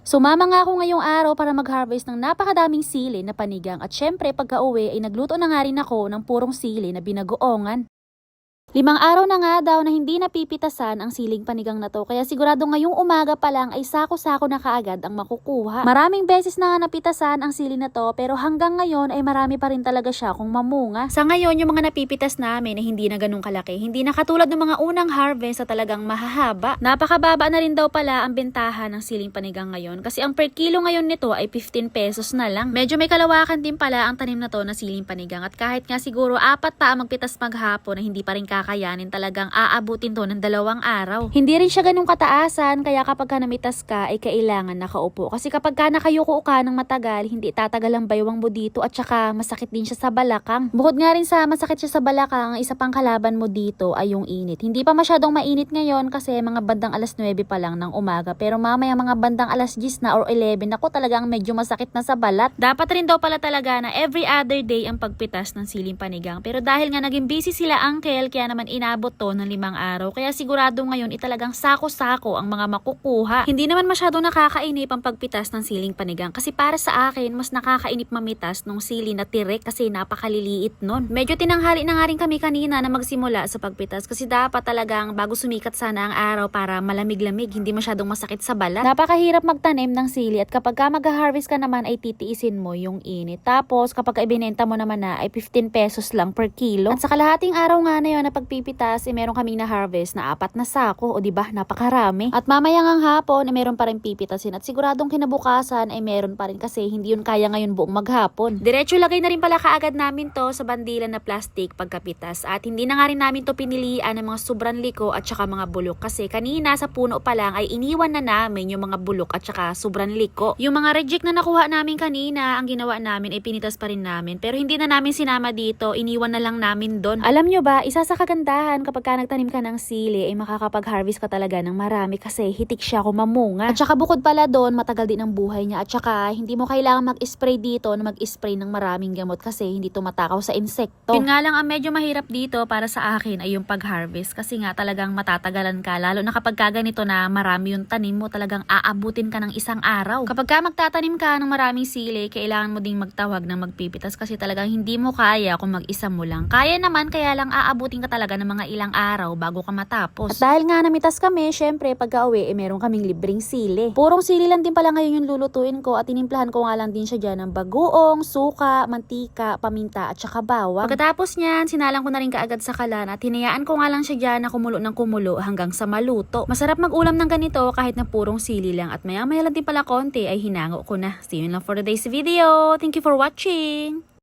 Sumama nga ako ngayong araw para mag-harvest ng napakadaming sili na panigang at syempre pagka-uwi ay nagluto na nga rin ako ng purong sili na binagoongan. 5 araw na nga daw na hindi napipitasan ang siling panigang na to, kaya sigurado ngayong umaga pa lang ay sako-sako na kaagad ang makukuha. Maraming beses na nga napitasan ang sili na to, pero hanggang ngayon ay marami pa rin talaga siya kung mamunga. Sa ngayon, yung mga napipitas namin ay hindi na ganun kalaki, hindi na katulad ng mga unang harvest na talagang mahahaba. Napakababa na rin daw pala ang bentahan ng siling panigang ngayon, kasi ang per kilo ngayon nito ay 15 pesos na lang. Medyo may kalawakan din pala ang tanim na to na siling panigang, at kahit nga siguro 4 pa ang magpitas maghapon na hindi pa rin kakayanin, talagang aabutin to ng 2 araw. Hindi rin siya ganun kataasan, kaya kapag ka namitas ka ay kailangan nakaupo. Kasi kapag ka nakayuko ka ng matagal, hindi tatagal ang baywang mo dito, at saka masakit din siya sa balakang. Bukod nga rin sa masakit siya sa balakang, ang isa pang kalaban mo dito ay yung init. Hindi pa masyadong mainit ngayon kasi mga bandang alas 9 pa lang ng umaga, pero mamaya mga bandang alas 10 na or 11 ako talagang medyo masakit na sa balat. Dapat rin daw pala talaga na every other day ang pagpitas ng siling panigang, pero dahil nga naging busy sila uncle, kaya naman inabot to ng 5 araw. Kaya sigurado ngayon talagang sako-sako ang mga makukuha. Hindi naman masyadong nakakainip ang pagpitas ng siling panigang, kasi para sa akin mas nakakainip mamitas nung sili na tirek kasi napakaliliit nun. Medyo tinanghali na nga rin kami kanina na magsimula sa pagpitas, kasi dapat talagang bago sumikat sana ang araw para malamig-lamig, hindi masyadong masakit sa balat. Napakahirap magtanim ng sili, at kapag ka mag-harvest ka naman ay titiisin mo yung init. Tapos kapag ibinenta mo naman na ay 15 pesos lang per kilo. At sa kalahating araw nga na yun na pagpipitas, meron kaming na-harvest na 4 na sako, o diba, napakarami. At mamaya ngang hapon, meron pa rin pipitasin, at siguradong kinabukasan ay meron pa rin, kasi hindi yun kaya ngayon buong maghapon. Diretso lagay na rin pala kaagad namin to sa bandila na plastic pagkapitas, at hindi na nga rin namin to pinilian ng mga sobrang liko at saka mga bulok, kasi kanina sa puno pa lang ay iniwan na namin yung mga bulok at saka sobrang liko. Yung mga reject na nakuha namin kanina, ang ginawa namin ay pinitas pa rin namin, pero hindi na namin sinama dito, iniwan na lang namin doon. Alam nyo ba, isa sa kagandahan kapag ka nagtanim ka ng sili ay makakapag-harvest ka talaga ng marami, kasi hitik siya kung mamunga. At saka bukod pala doon, matagal din ang buhay niya, at saka hindi mo kailangan mag-spray dito na mag-spray ng maraming gamot, kasi hindi tumatakaw sa insekto. Yun nga lang ang medyo mahirap dito para sa akin ay yung pag-harvest, kasi nga talagang matatagalan ka, lalo na kapag ganito na marami yung tanim mo, talagang aabutin ka ng 1 araw. Kapag ka magtatanim ka ng maraming sili, kailangan mo ding magtawag ng magpipitas, kasi talagang hindi mo kaya kung mag-isa mo lang. Kaya naman, kaya lang aabutin ka talaga ng mga ilang araw bago ka matapos. At dahil nga namitas kami, syempre pagka-uwi meron kaming libreng sili. Purong sili lang din pala ngayon yung lulutuin ko, at tinimplahan ko nga lang din siya dyan ng bagoong, suka, mantika, paminta at saka bawang. Pagkatapos niyan, sinalang ko na rin kaagad sa kalan, at hinayaan ko nga lang siya dyan na kumulo ng kumulo hanggang sa maluto. Masarap mag-ulam ng ganito kahit na purong sili lang, at maya-maya lang din pala konti ay hinango ko na. See you lang for today's video. Thank you for watching!